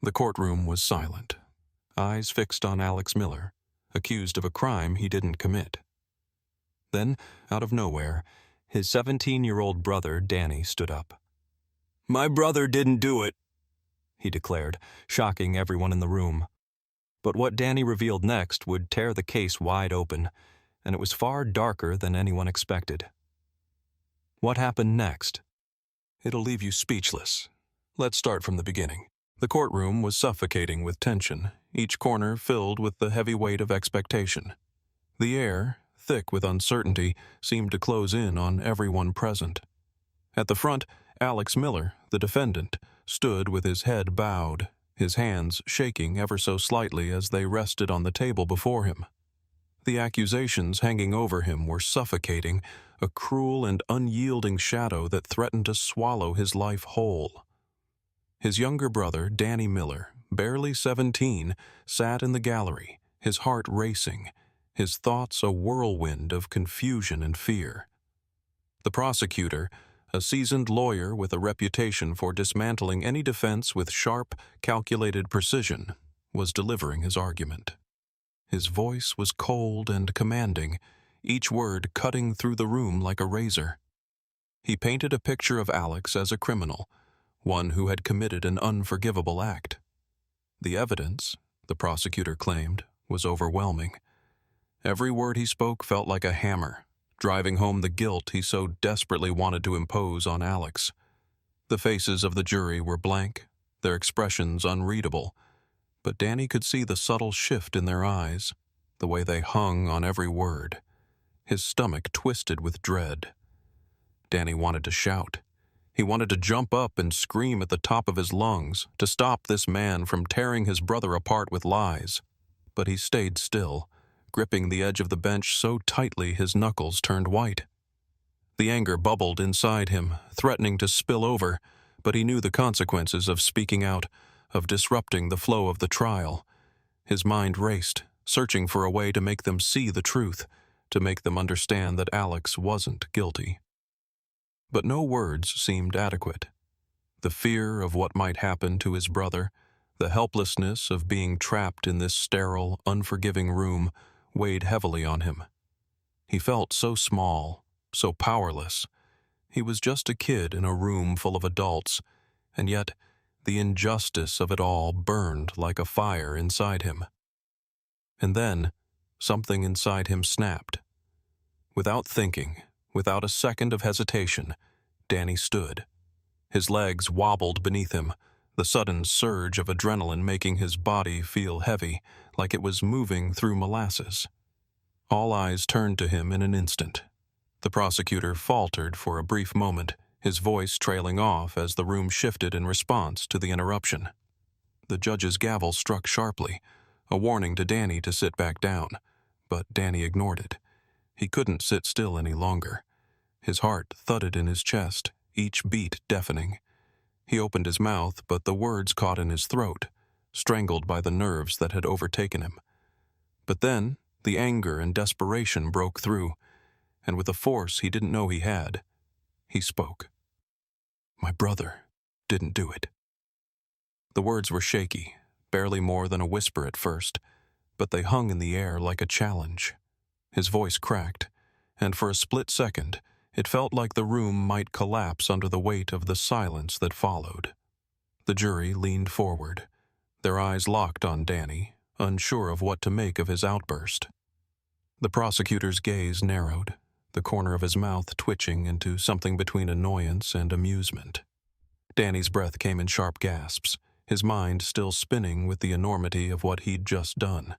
The courtroom was silent, eyes fixed on Alex Miller, accused of a crime he didn't commit. Then, out of nowhere, his 17-year-old brother Danny stood up. "My brother didn't do it," he declared, shocking everyone in the room. But what Danny revealed next would tear the case wide open, and it was far darker than anyone expected. What happened next? It'll leave you speechless. Let's start from the beginning. The courtroom was suffocating with tension, each corner filled with the heavy weight of expectation. The air, thick with uncertainty, seemed to close in on everyone present. At the front, Alex Miller, the defendant, stood with his head bowed, his hands shaking ever so slightly as they rested on the table before him. The accusations hanging over him were suffocating, a cruel and unyielding shadow that threatened to swallow his life whole. His younger brother, Danny Miller, barely 17, sat in the gallery, his heart racing, his thoughts a whirlwind of confusion and fear. The prosecutor, a seasoned lawyer with a reputation for dismantling any defense with sharp, calculated precision, was delivering his argument. His voice was cold and commanding, each word cutting through the room like a razor. He painted a picture of Alex as a criminal, one who had committed an unforgivable act. The evidence, the prosecutor claimed, was overwhelming. Every word he spoke felt like a hammer, driving home the guilt he so desperately wanted to impose on Alex. The faces of the jury were blank, their expressions unreadable, but Danny could see the subtle shift in their eyes, the way they hung on every word. His stomach twisted with dread. Danny wanted to shout. He wanted to jump up and scream at the top of his lungs to stop this man from tearing his brother apart with lies. But he stayed still, gripping the edge of the bench so tightly his knuckles turned white. The anger bubbled inside him, threatening to spill over, but he knew the consequences of speaking out, of disrupting the flow of the trial. His mind raced, searching for a way to make them see the truth, to make them understand that Alex wasn't guilty. But no words seemed adequate. The fear of what might happen to his brother, the helplessness of being trapped in this sterile, unforgiving room, weighed heavily on him. He felt so small, so powerless. He was just a kid in a room full of adults, and yet the injustice of it all burned like a fire inside him. And then, something inside him snapped. Without thinking, without a second of hesitation, Danny stood. His legs wobbled beneath him, the sudden surge of adrenaline making his body feel heavy, like it was moving through molasses. All eyes turned to him in an instant. The prosecutor faltered for a brief moment, his voice trailing off as the room shifted in response to the interruption. The judge's gavel struck sharply, a warning to Danny to sit back down, but Danny ignored it. He couldn't sit still any longer. His heart thudded in his chest, each beat deafening. He opened his mouth, but the words caught in his throat, strangled by the nerves that had overtaken him. But then, the anger and desperation broke through, and with a force he didn't know he had, he spoke. "My brother didn't do it." The words were shaky, barely more than a whisper at first, but they hung in the air like a challenge. His voice cracked, and for a split second, it felt like the room might collapse under the weight of the silence that followed. The jury leaned forward, their eyes locked on Danny, unsure of what to make of his outburst. The prosecutor's gaze narrowed, the corner of his mouth twitching into something between annoyance and amusement. Danny's breath came in sharp gasps, his mind still spinning with the enormity of what he'd just done.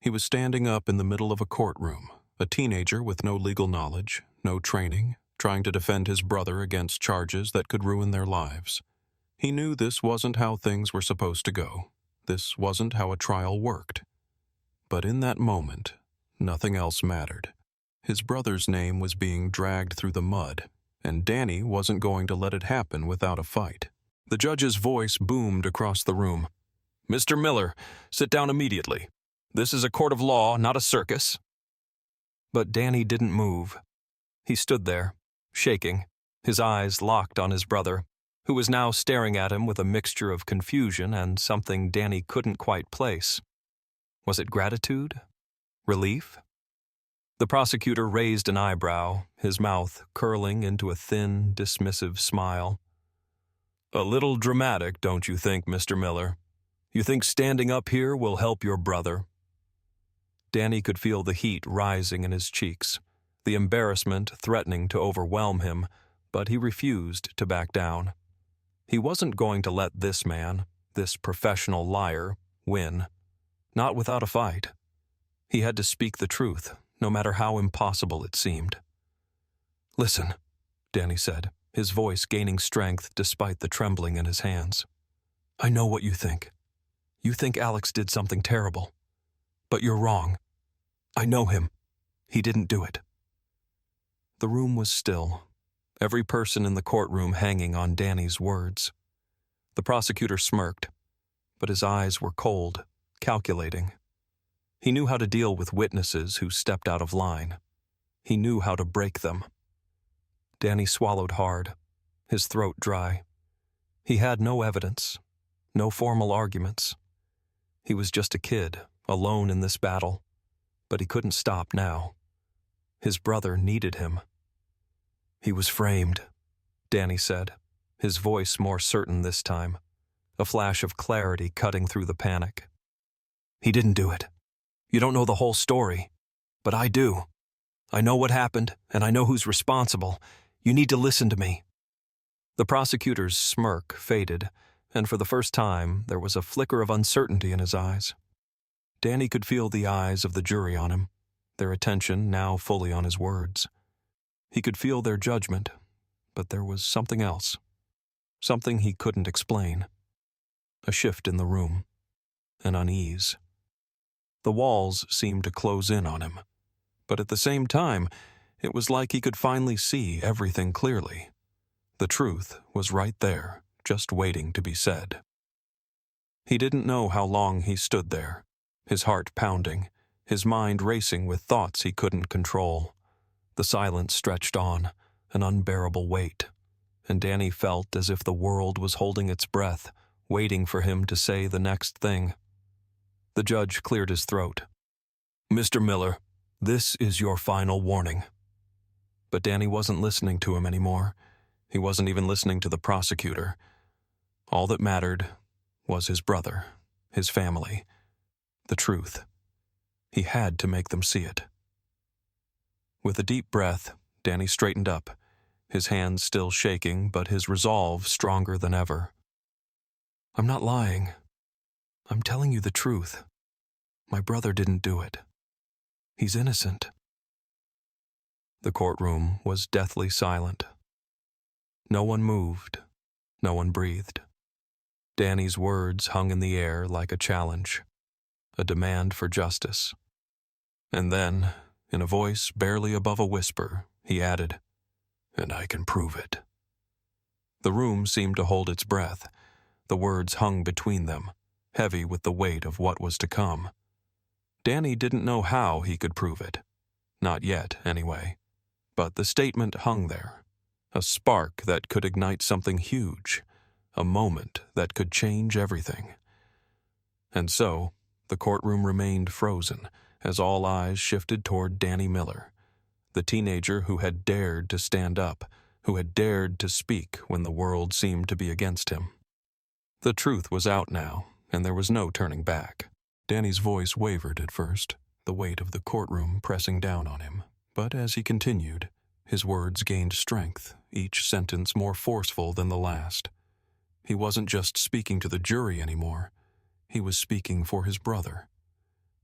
He was standing up in the middle of a courtroom, a teenager with no legal knowledge, no training, trying to defend his brother against charges that could ruin their lives. He knew this wasn't how things were supposed to go. This wasn't how a trial worked. But in that moment, nothing else mattered. His brother's name was being dragged through the mud, and Danny wasn't going to let it happen without a fight. The judge's voice boomed across the room. "Mr. Miller, sit down immediately. This is a court of law, not a circus." But Danny didn't move. He stood there, shaking, his eyes locked on his brother, who was now staring at him with a mixture of confusion and something Danny couldn't quite place. Was it gratitude? Relief? The prosecutor raised an eyebrow, his mouth curling into a thin, dismissive smile. "A little dramatic, don't you think, Mr. Miller? You think standing up here will help your brother?" Danny could feel the heat rising in his cheeks, the embarrassment threatening to overwhelm him, but he refused to back down. He wasn't going to let this man, this professional liar, win. Not without a fight. He had to speak the truth, no matter how impossible it seemed. "Listen," Danny said, his voice gaining strength despite the trembling in his hands. "I know what you think. You think Alex did something terrible. But you're wrong. I know him. He didn't do it." The room was still, every person in the courtroom hanging on Danny's words. The prosecutor smirked, but his eyes were cold, calculating. He knew how to deal with witnesses who stepped out of line. He knew how to break them. Danny swallowed hard, his throat dry. He had no evidence, no formal arguments. He was just a kid, alone in this battle, but he couldn't stop now. His brother needed him. "He was framed," Danny said, his voice more certain this time, a flash of clarity cutting through the panic. "He didn't do it. You don't know the whole story, but I do. I know what happened, and I know who's responsible. You need to listen to me." The prosecutor's smirk faded, and for the first time there was a flicker of uncertainty in his eyes. Danny could feel the eyes of the jury on him, their attention now fully on his words. He could feel their judgment, but there was something else, something he couldn't explain. A shift in the room, an unease. The walls seemed to close in on him, but at the same time, it was like he could finally see everything clearly. The truth was right there, just waiting to be said. He didn't know how long he stood there, his heart pounding, his mind racing with thoughts he couldn't control. The silence stretched on, an unbearable weight, and Danny felt as if the world was holding its breath, waiting for him to say the next thing. The judge cleared his throat. "Mr. Miller, this is your final warning." But Danny wasn't listening to him anymore. He wasn't even listening to the prosecutor. All that mattered was his brother, his family, the truth. He had to make them see it. With a deep breath, Danny straightened up, his hands still shaking, but his resolve stronger than ever. "I'm not lying. I'm telling you the truth. My brother didn't do it. He's innocent." The courtroom was deathly silent. No one moved. No one breathed. Danny's words hung in the air like a challenge, a demand for justice. And then, in a voice barely above a whisper, he added, "And I can prove it." The room seemed to hold its breath. The words hung between them, heavy with the weight of what was to come. Danny didn't know how he could prove it. Not yet, anyway. But the statement hung there, a spark that could ignite something huge, a moment that could change everything. And so, the courtroom remained frozen as all eyes shifted toward Danny Miller, the teenager who had dared to stand up, who had dared to speak when the world seemed to be against him. The truth was out now, and there was no turning back. Danny's voice wavered at first, the weight of the courtroom pressing down on him. But as he continued, his words gained strength, each sentence more forceful than the last. He wasn't just speaking to the jury anymore. He was speaking for his brother.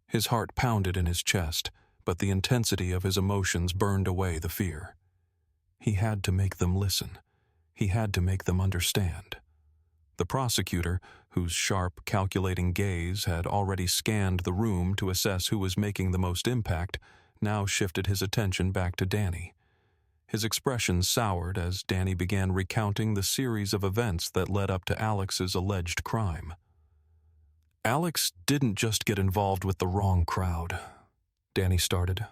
His heart pounded in his chest, but the intensity of his emotions burned away the fear. He had to make them listen. He had to make them understand. The prosecutor, whose sharp, calculating gaze had already scanned the room to assess who was making the most impact, now shifted his attention back to Danny. His expression soured as Danny began recounting the series of events that led up to Alex's alleged crime. "Alex didn't just get involved with the wrong crowd," Danny started,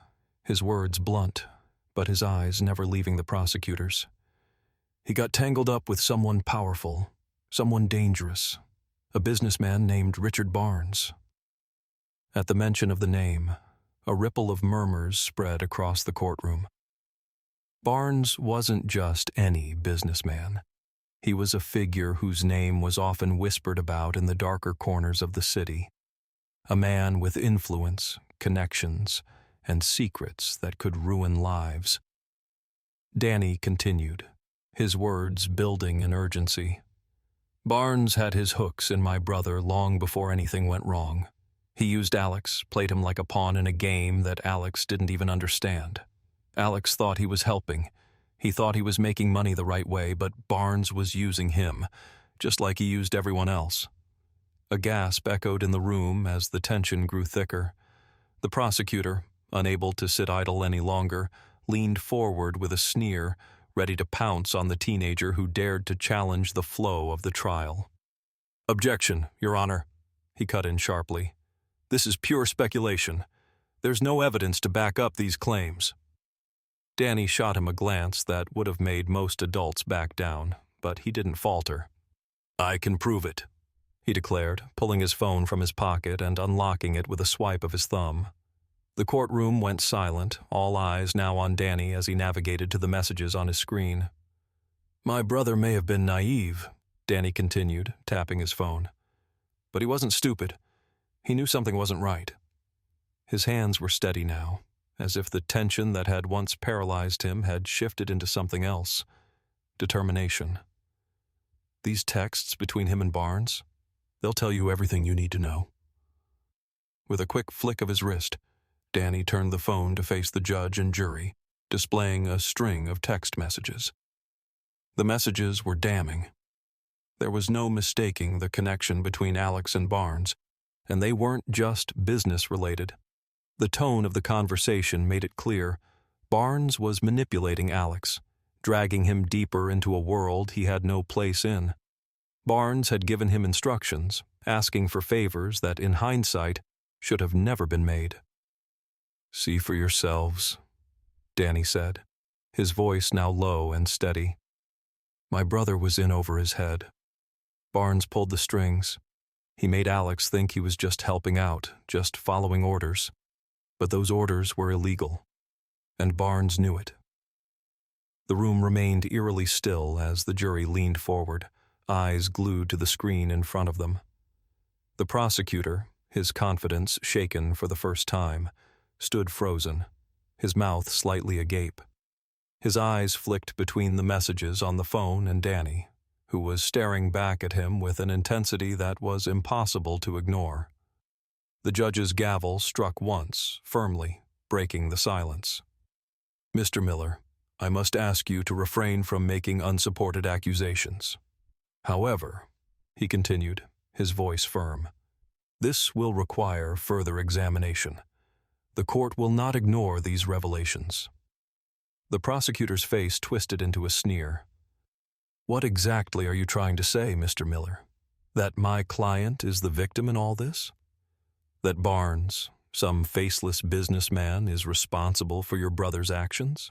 his words blunt, but his eyes never leaving the prosecutor's. He got tangled up with someone powerful, someone dangerous, a businessman named Richard Barnes. At the mention of the name, a ripple of murmurs spread across the courtroom. Barnes wasn't just any businessman. He was a figure whose name was often whispered about in the darker corners of the city. A man with influence, connections, and secrets that could ruin lives. Danny continued, his words building in urgency. Barnes had his hooks in my brother long before anything went wrong. He used Alex, played him like a pawn in a game that Alex didn't even understand. Alex thought he was helping. He thought he was making money the right way, but Barnes was using him, just like he used everyone else. A gasp echoed in the room as the tension grew thicker. The prosecutor, unable to sit idle any longer, leaned forward with a sneer, ready to pounce on the teenager who dared to challenge the flow of the trial. Objection, Your Honor, he cut in sharply. This is pure speculation. There's no evidence to back up these claims. Danny shot him a glance that would have made most adults back down, but he didn't falter. I can prove it, he declared, pulling his phone from his pocket and unlocking it with a swipe of his thumb. The courtroom went silent, all eyes now on Danny as he navigated to the messages on his screen. My brother may have been naive, Danny continued, tapping his phone. But he wasn't stupid. He knew something wasn't right. His hands were steady now, as if the tension that had once paralyzed him had shifted into something else. Determination. These texts between him and Barnes, they'll tell you everything you need to know. With a quick flick of his wrist, Danny turned the phone to face the judge and jury, displaying a string of text messages. The messages were damning. There was no mistaking the connection between Alex and Barnes, and they weren't just business-related. The tone of the conversation made it clear Barnes was manipulating Alex, dragging him deeper into a world he had no place in. Barnes had given him instructions, asking for favors that, in hindsight, should have never been made. See for yourselves, Danny said, his voice now low and steady. My brother was in over his head. Barnes pulled the strings. He made Alex think he was just helping out, just following orders. But those orders were illegal, and Barnes knew it. The room remained eerily still as the jury leaned forward, eyes glued to the screen in front of them. The prosecutor, his confidence shaken for the first time, stood frozen, his mouth slightly agape. His eyes flicked between the messages on the phone and Danny, who was staring back at him with an intensity that was impossible to ignore. The judge's gavel struck once, firmly, breaking the silence. Mr. Miller, I must ask you to refrain from making unsupported accusations. However, he continued, his voice firm, this will require further examination. The court will not ignore these revelations. The prosecutor's face twisted into a sneer. What exactly are you trying to say, Mr. Miller? That my client is the victim in all this? That Barnes, some faceless businessman, is responsible for your brother's actions?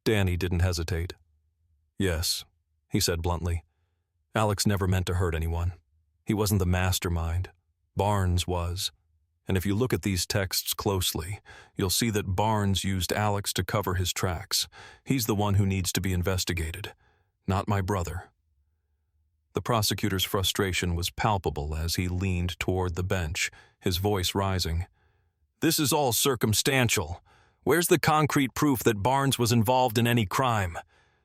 Danny didn't hesitate. Yes, he said bluntly. Alex never meant to hurt anyone. He wasn't the mastermind. Barnes was. And if you look at these texts closely, you'll see that Barnes used Alex to cover his tracks. He's the one who needs to be investigated, not my brother. The prosecutor's frustration was palpable as he leaned toward the bench, his voice rising. This is all circumstantial. Where's the concrete proof that Barnes was involved in any crime?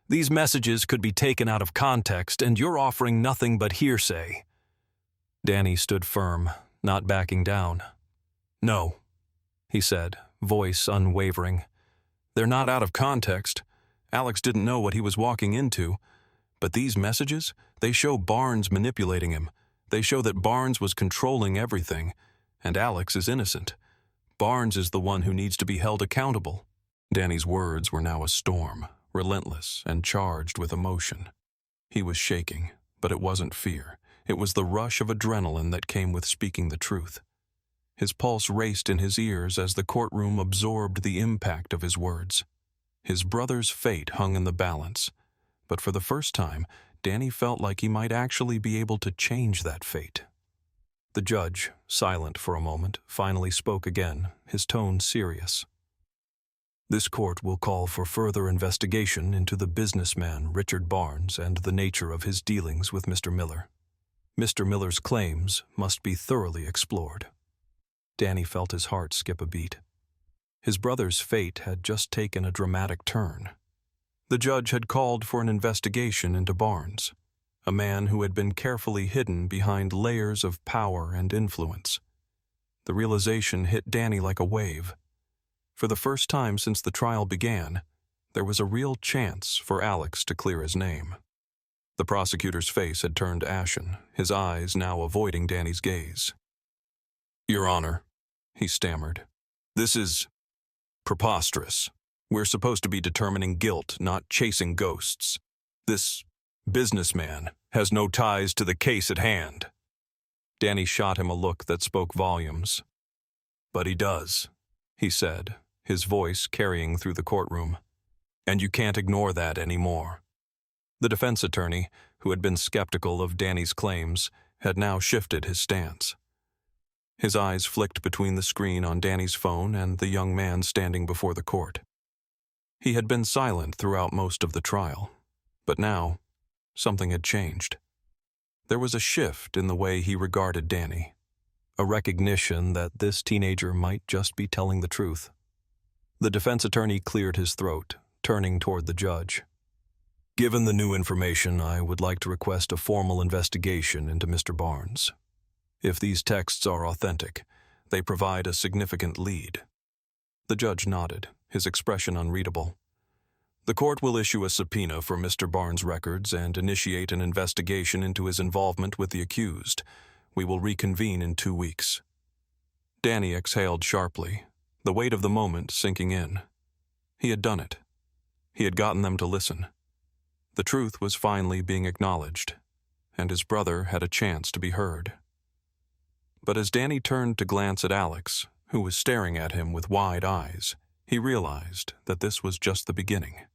These messages could be taken out of context, and you're offering nothing but hearsay. Danny stood firm, not backing down. No, he said, voice unwavering. They're not out of context. Alex didn't know what he was walking into. But these messages, they show Barnes manipulating him. They show that Barnes was controlling everything, and Alex is innocent. Barnes is the one who needs to be held accountable. Danny's words were now a storm, relentless and charged with emotion. He was shaking, but it wasn't fear. It was the rush of adrenaline that came with speaking the truth. His pulse raced in his ears as the courtroom absorbed the impact of his words. His brother's fate hung in the balance, but for the first time, Danny felt like he might actually be able to change that fate. The judge, silent for a moment, finally spoke again, his tone serious. "This court will call for further investigation into the businessman Richard Barnes and the nature of his dealings with Mr. Miller. Mr. Miller's claims must be thoroughly explored." Danny felt his heart skip a beat. His brother's fate had just taken a dramatic turn. The judge had called for an investigation into Barnes, a man who had been carefully hidden behind layers of power and influence. The realization hit Danny like a wave. For the first time since the trial began, there was a real chance for Alex to clear his name. The prosecutor's face had turned ashen, his eyes now avoiding Danny's gaze. "Your Honor," he stammered, "this is preposterous. We're supposed to be determining guilt, not chasing ghosts. This businessman has no ties to the case at hand." Danny shot him a look that spoke volumes. "But he does," he said, his voice carrying through the courtroom. "And you can't ignore that anymore." The defense attorney, who had been skeptical of Danny's claims, had now shifted his stance. His eyes flicked between the screen on Danny's phone and the young man standing before the court. He had been silent throughout most of the trial, but now something had changed. There was a shift in the way he regarded Danny, a recognition that this teenager might just be telling the truth. The defense attorney cleared his throat, turning toward the judge. "Given the new information, I would like to request a formal investigation into Mr. Barnes. If these texts are authentic, they provide a significant lead." The judge nodded, his expression unreadable. "The court will issue a subpoena for Mr. Barnes' records and initiate an investigation into his involvement with the accused. We will reconvene in 2 weeks." Danny exhaled sharply, the weight of the moment sinking in. He had done it. He had gotten them to listen. The truth was finally being acknowledged, and his brother had a chance to be heard. But as Danny turned to glance at Alex, who was staring at him with wide eyes, he realized that this was just the beginning.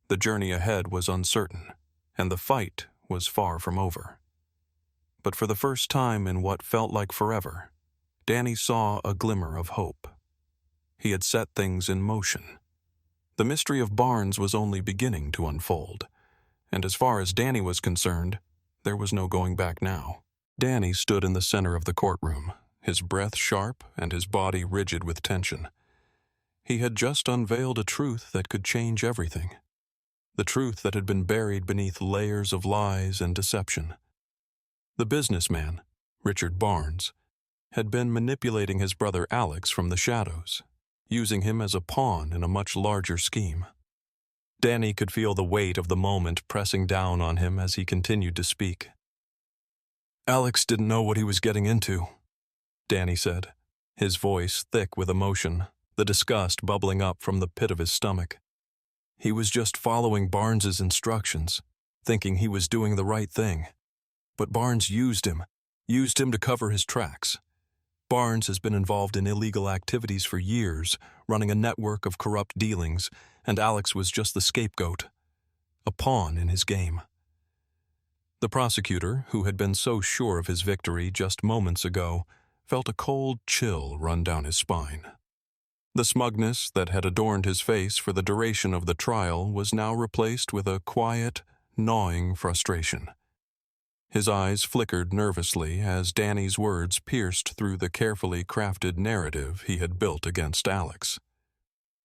The journey ahead was uncertain, and the fight was far from over. But for the first time in what felt like forever, Danny saw a glimmer of hope. He had set things in motion. The mystery of Barnes was only beginning to unfold, and as far as Danny was concerned, there was no going back now. Danny stood in the center of the courtroom, his breath sharp and his body rigid with tension. He had just unveiled a truth that could change everything. The truth that had been buried beneath layers of lies and deception. The businessman, Richard Barnes, had been manipulating his brother Alex from the shadows, using him as a pawn in a much larger scheme. Danny could feel the weight of the moment pressing down on him as he continued to speak. "Alex didn't know what he was getting into," Danny said, his voice thick with emotion, the disgust bubbling up from the pit of his stomach. "He was just following Barnes's instructions, thinking he was doing the right thing. But Barnes used him to cover his tracks. Barnes has been involved in illegal activities for years, running a network of corrupt dealings, and Alex was just the scapegoat, a pawn in his game." The prosecutor, who had been so sure of his victory just moments ago, felt a cold chill run down his spine. The smugness that had adorned his face for the duration of the trial was now replaced with a quiet, gnawing frustration. His eyes flickered nervously as Danny's words pierced through the carefully crafted narrative he had built against Alex.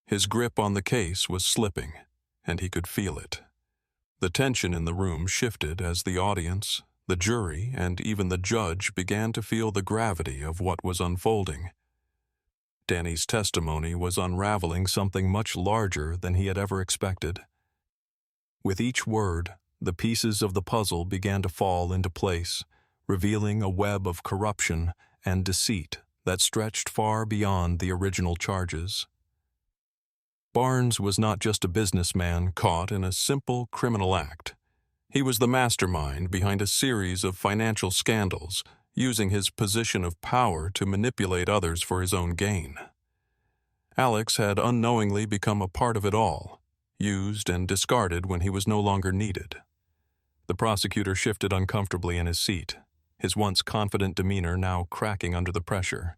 His grip on the case was slipping, and he could feel it. The tension in the room shifted as the audience, the jury, and even the judge began to feel the gravity of what was unfolding. Danny's testimony was unraveling something much larger than he had ever expected. With each word, the pieces of the puzzle began to fall into place, revealing a web of corruption and deceit that stretched far beyond the original charges. Barnes was not just a businessman caught in a simple criminal act. He was the mastermind behind a series of financial scandals, using his position of power to manipulate others for his own gain. Alex had unknowingly become a part of it all, used and discarded when he was no longer needed. The prosecutor shifted uncomfortably in his seat, his once confident demeanor now cracking under the pressure.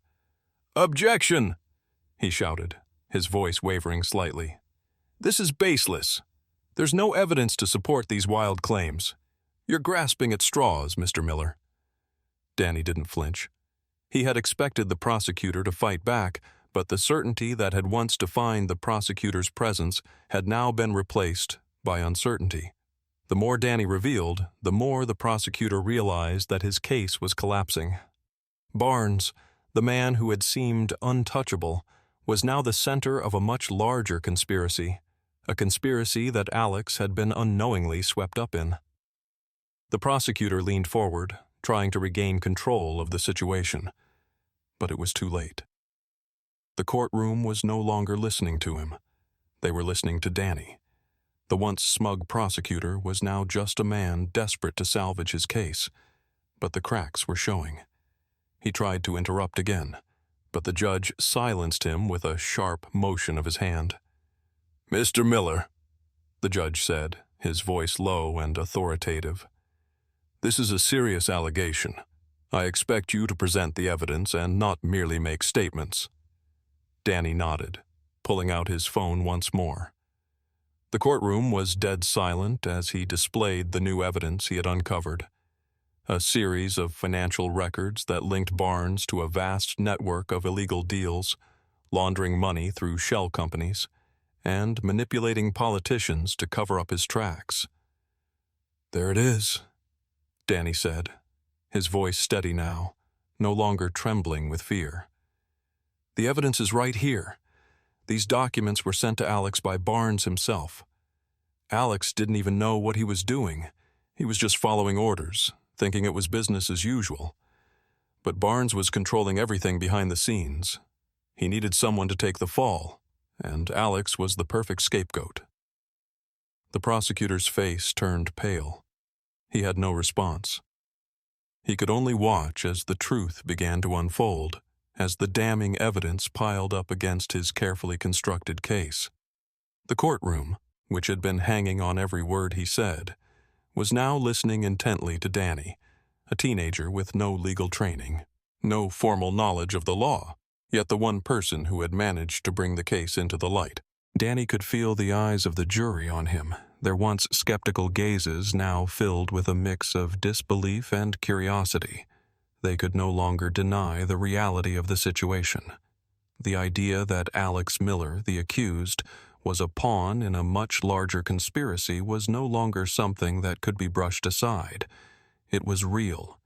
"Objection!" he shouted, his voice wavering slightly. "This is baseless. There's no evidence to support these wild claims. You're grasping at straws, Mr. Miller." Danny didn't flinch. He had expected the prosecutor to fight back, but the certainty that had once defined the prosecutor's presence had now been replaced by uncertainty. The more Danny revealed, the more the prosecutor realized that his case was collapsing. Barnes, the man who had seemed untouchable, was now the center of a much larger conspiracy, a conspiracy that Alex had been unknowingly swept up in. The prosecutor leaned forward, trying to regain control of the situation, but it was too late. The courtroom was no longer listening to him. They were listening to Danny. The once smug prosecutor was now just a man desperate to salvage his case, but the cracks were showing. He tried to interrupt again, but the judge silenced him with a sharp motion of his hand. "Mr. Miller," the judge said, his voice low and authoritative, "this is a serious allegation. I expect you to present the evidence and not merely make statements." Danny nodded, pulling out his phone once more. The courtroom was dead silent as he displayed the new evidence he had uncovered. A series of financial records that linked Barnes to a vast network of illegal deals, laundering money through shell companies, and manipulating politicians to cover up his tracks. "There it is," Danny said, his voice steady now, no longer trembling with fear. "The evidence is right here. These documents were sent to Alex by Barnes himself. Alex didn't even know what he was doing. He was just following orders, thinking it was business as usual. But Barnes was controlling everything behind the scenes. He needed someone to take the fall, and Alex was the perfect scapegoat." The prosecutor's face turned pale. He had no response. He could only watch as the truth began to unfold, as the damning evidence piled up against his carefully constructed case. The courtroom, which had been hanging on every word he said, was now listening intently to Danny, a teenager with no legal training, no formal knowledge of the law, yet the one person who had managed to bring the case into the light. Danny could feel the eyes of the jury on him, their once skeptical gazes now filled with a mix of disbelief and curiosity. They could no longer deny the reality of the situation. The idea that Alex Miller, the accused, was a pawn in a much larger conspiracy was no longer something that could be brushed aside. It was real,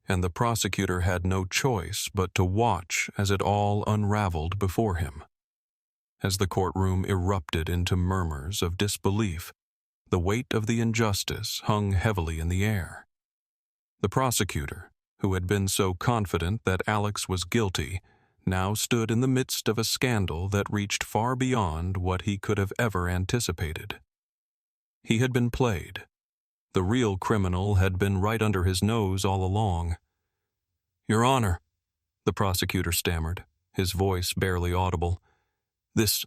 and the prosecutor had no choice but to watch as it all unraveled before him. As the courtroom erupted into murmurs of disbelief, the weight of the injustice hung heavily in the air. The prosecutor, who had been so confident that Alex was guilty, now stood in the midst of a scandal that reached far beyond what he could have ever anticipated. He had been played. The real criminal had been right under his nose all along. "Your Honor," the prosecutor stammered, his voice barely audible, This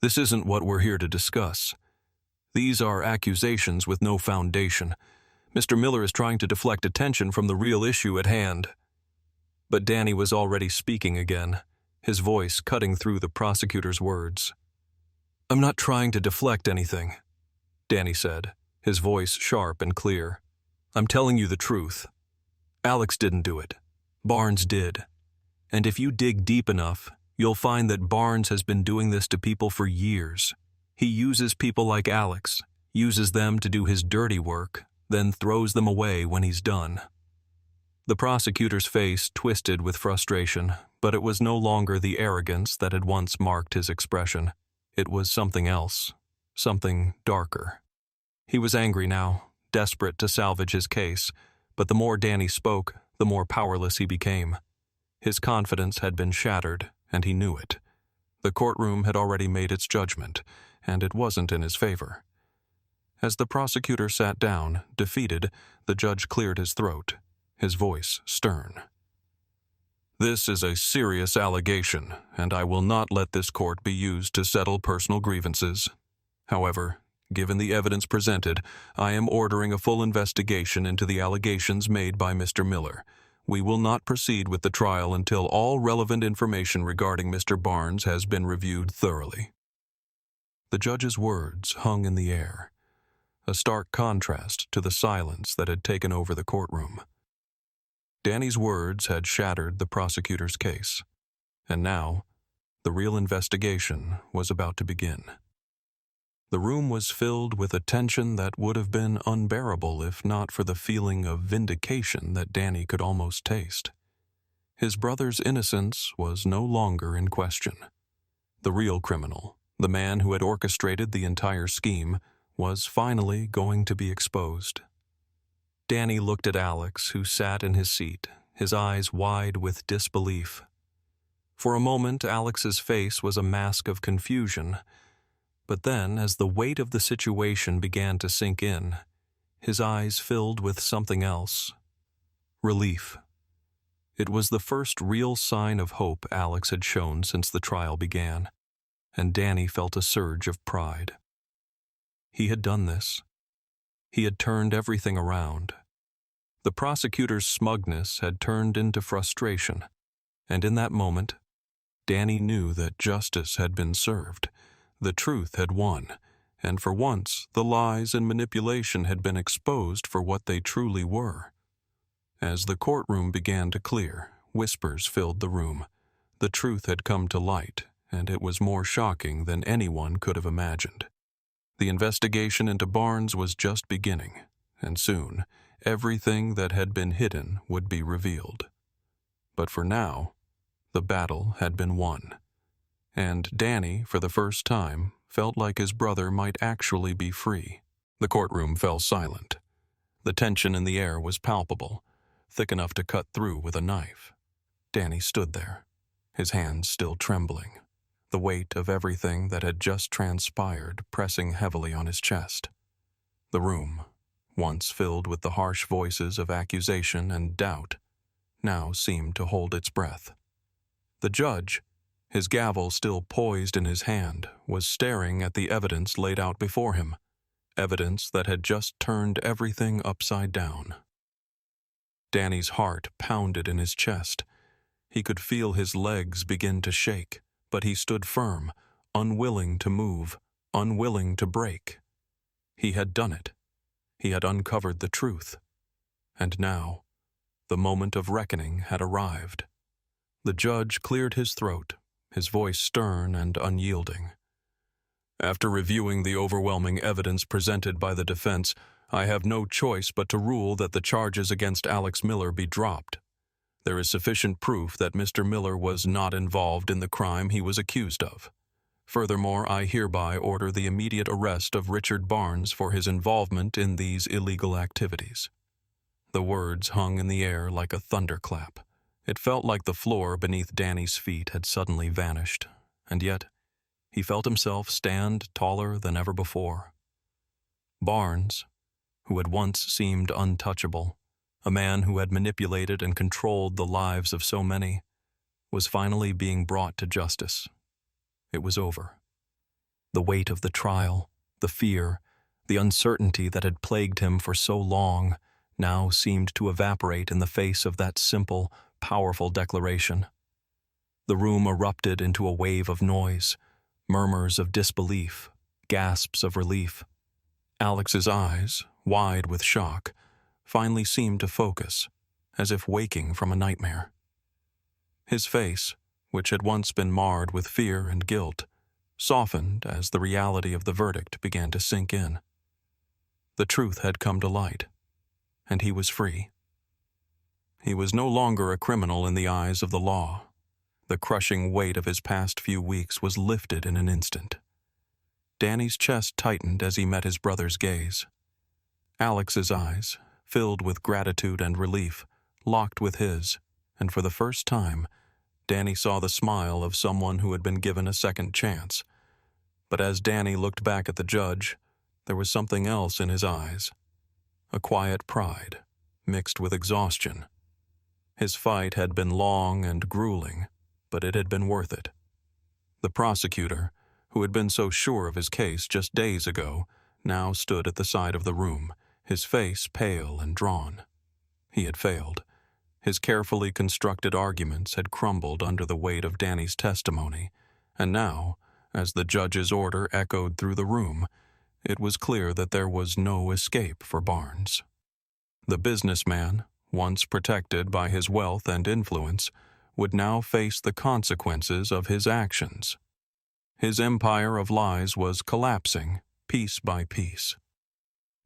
isn't what we're here to discuss. These are accusations with no foundation. Mr. Miller is trying to deflect attention from the real issue at hand." But Danny was already speaking again, his voice cutting through the prosecutor's words. "I'm not trying to deflect anything," Danny said, his voice sharp and clear. "I'm telling you the truth. Alex didn't do it. Barnes did. And if you dig deep enough, you'll find that Barnes has been doing this to people for years. He uses people like Alex, uses them to do his dirty work, then throws them away when he's done." The prosecutor's face twisted with frustration, but it was no longer the arrogance that had once marked his expression. It was something else, something darker. He was angry now, desperate to salvage his case, but the more Danny spoke, the more powerless he became. His confidence had been shattered, and he knew it. The courtroom had already made its judgment, and it wasn't in his favor. As the prosecutor sat down, defeated, the judge cleared his throat, his voice stern. "This is a serious allegation, and I will not let this court be used to settle personal grievances. However, given the evidence presented, I am ordering a full investigation into the allegations made by Mr. Miller. We will not proceed with the trial until all relevant information regarding Mr. Barnes has been reviewed thoroughly." The judge's words hung in the air, a stark contrast to the silence that had taken over the courtroom. Danny's words had shattered the prosecutor's case, and now the real investigation was about to begin. The room was filled with a tension that would have been unbearable if not for the feeling of vindication that Danny could almost taste. His brother's innocence was no longer in question. The real criminal, the man who had orchestrated the entire scheme, was finally going to be exposed. Danny looked at Alex, who sat in his seat, his eyes wide with disbelief. For a moment, Alex's face was a mask of confusion. But then, as the weight of the situation began to sink in, his eyes filled with something else. Relief. It was the first real sign of hope Alex had shown since the trial began, and Danny felt a surge of pride. He had done this. He had turned everything around. The prosecutor's smugness had turned into frustration, and in that moment, Danny knew that justice had been served. The truth had won, and for once the lies and manipulation had been exposed for what they truly were. As the courtroom began to clear, whispers filled the room. The truth had come to light, and it was more shocking than anyone could have imagined. The investigation into Barnes was just beginning, and soon everything that had been hidden would be revealed. But for now, the battle had been won. And Danny, for the first time, felt like his brother might actually be free. The courtroom fell silent. The tension in the air was palpable, thick enough to cut through with a knife. Danny stood there, his hands still trembling, the weight of everything that had just transpired pressing heavily on his chest. The room, once filled with the harsh voices of accusation and doubt, now seemed to hold its breath. The judge, his gavel still poised in his hand, was staring at the evidence laid out before him, evidence that had just turned everything upside down. Danny's heart pounded in his chest. He could feel his legs begin to shake, but he stood firm, unwilling to move, unwilling to break. He had done it. He had uncovered the truth. And now, the moment of reckoning had arrived. The judge cleared his throat, his voice stern and unyielding. "After reviewing the overwhelming evidence presented by the defense, I have no choice but to rule that the charges against Alex Miller be dropped. There is sufficient proof that Mr. Miller was not involved in the crime he was accused of. Furthermore, I hereby order the immediate arrest of Richard Barnes for his involvement in these illegal activities." The words hung in the air like a thunderclap. It felt like the floor beneath Danny's feet had suddenly vanished, and yet he felt himself stand taller than ever before. Barnes, who had once seemed untouchable, a man who had manipulated and controlled the lives of so many, was finally being brought to justice. It was over. The weight of the trial, the fear, the uncertainty that had plagued him for so long, now seemed to evaporate in the face of that simple, powerful declaration. The room erupted into a wave of noise, murmurs of disbelief, gasps of relief. Alex's eyes, wide with shock, finally seemed to focus, as if waking from a nightmare. His face, which had once been marred with fear and guilt, softened as the reality of the verdict began to sink in. The truth had come to light, and he was free. He was no longer a criminal in the eyes of the law. The crushing weight of his past few weeks was lifted in an instant. Danny's chest tightened as he met his brother's gaze. Alex's eyes, filled with gratitude and relief, locked with his, and for the first time, Danny saw the smile of someone who had been given a second chance. But as Danny looked back at the judge, there was something else in his eyes. A quiet pride, mixed with exhaustion. His fight had been long and grueling, but it had been worth it. The prosecutor, who had been so sure of his case just days ago, now stood at the side of the room, his face pale and drawn. He had failed. His carefully constructed arguments had crumbled under the weight of Danny's testimony, and now, as the judge's order echoed through the room, it was clear that there was no escape for Barnes. The businessman, once protected by his wealth and influence, would now face the consequences of his actions. His empire of lies was collapsing, piece by piece.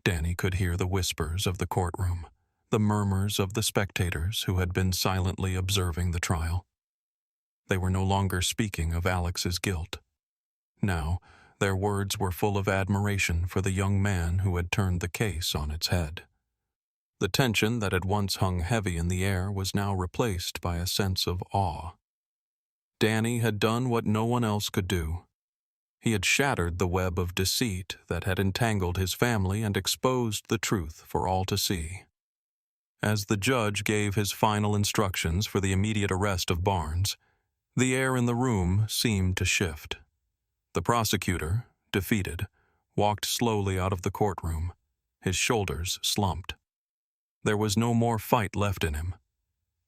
Danny could hear the whispers of the courtroom, the murmurs of the spectators who had been silently observing the trial. They were no longer speaking of Alex's guilt. Now, their words were full of admiration for the young man who had turned the case on its head. The tension that had once hung heavy in the air was now replaced by a sense of awe. Danny had done what no one else could do. He had shattered the web of deceit that had entangled his family and exposed the truth for all to see. As the judge gave his final instructions for the immediate arrest of Barnes, the air in the room seemed to shift. The prosecutor, defeated, walked slowly out of the courtroom, his shoulders slumped. There was no more fight left in him.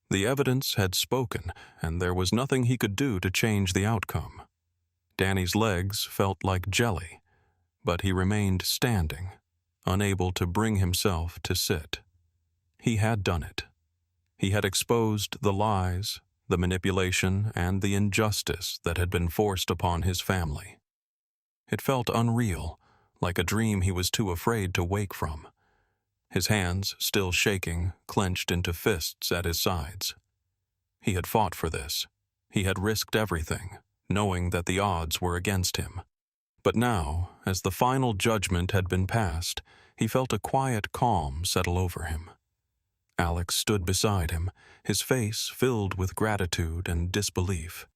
The evidence had spoken, and there was nothing he could do to change the outcome. Danny's legs felt like jelly, but he remained standing, unable to bring himself to sit. He had done it. He had exposed the lies, the manipulation, and the injustice that had been forced upon his family. It felt unreal, like a dream he was too afraid to wake from. His hands, still shaking, clenched into fists at his sides. He had fought for this. He had risked everything, knowing that the odds were against him. But now, as the final judgment had been passed, he felt a quiet calm settle over him. Alex stood beside him, his face filled with gratitude and disbelief.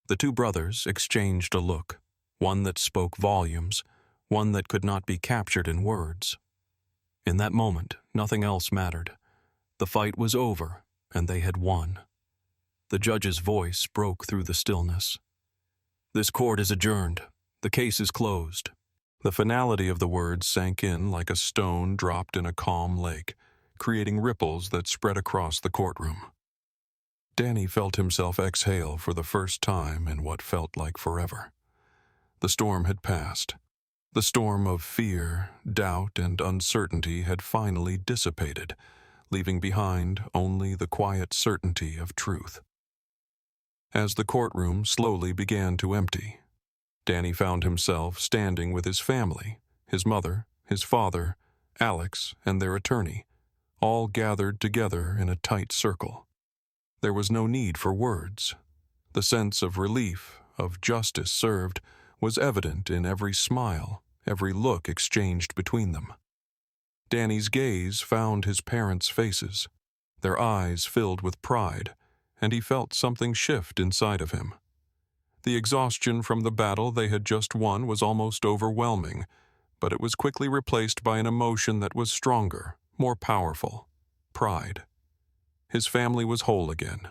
The two brothers exchanged a look, one that spoke volumes, one that could not be captured in words. In that moment, nothing else mattered. The fight was over, and they had won. The judge's voice broke through the stillness. "This court is adjourned. The case is closed." The finality of the words sank in like a stone dropped in a calm lake, creating ripples that spread across the courtroom. Danny felt himself exhale for the first time in what felt like forever. The storm had passed. The storm of fear, doubt, and uncertainty had finally dissipated, leaving behind only the quiet certainty of truth. As the courtroom slowly began to empty, Danny found himself standing with his family, his mother, his father, Alex, and their attorney, all gathered together in a tight circle. There was no need for words. The sense of relief, of justice served, was evident in every smile, every look exchanged between them. Danny's gaze found his parents' faces, their eyes filled with pride, and he felt something shift inside of him. The exhaustion from the battle they had just won was almost overwhelming, but it was quickly replaced by an emotion that was stronger, more powerful: pride. His family was whole again.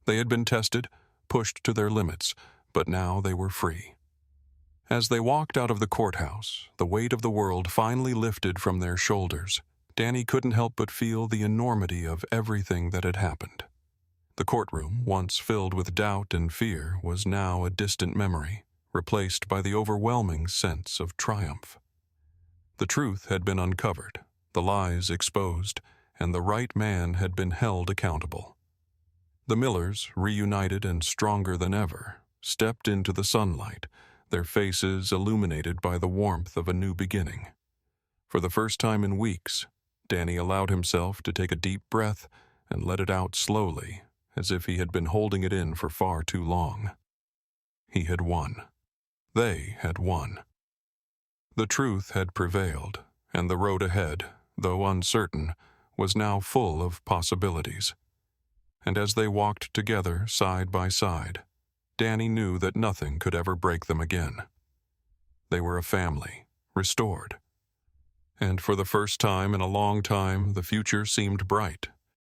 They had been tested, pushed to their limits, but now they were free. As they walked out of the courthouse, the weight of the world finally lifted from their shoulders. Danny couldn't help but feel the enormity of everything that had happened. The courtroom, once filled with doubt and fear, was now a distant memory, replaced by the overwhelming sense of triumph. The truth had been uncovered, the lies exposed, and the right man had been held accountable. The Millers, reunited and stronger than ever, stepped into the sunlight, their faces illuminated by the warmth of a new beginning. For the first time in weeks, Danny allowed himself to take a deep breath and let it out slowly, as if he had been holding it in for far too long. He had won. They had won. The truth had prevailed, and the road ahead, though uncertain, was now full of possibilities. And as they walked together side by side, Danny knew that nothing could ever break them again. They were a family, restored. And for the first time in a long time, the future seemed bright.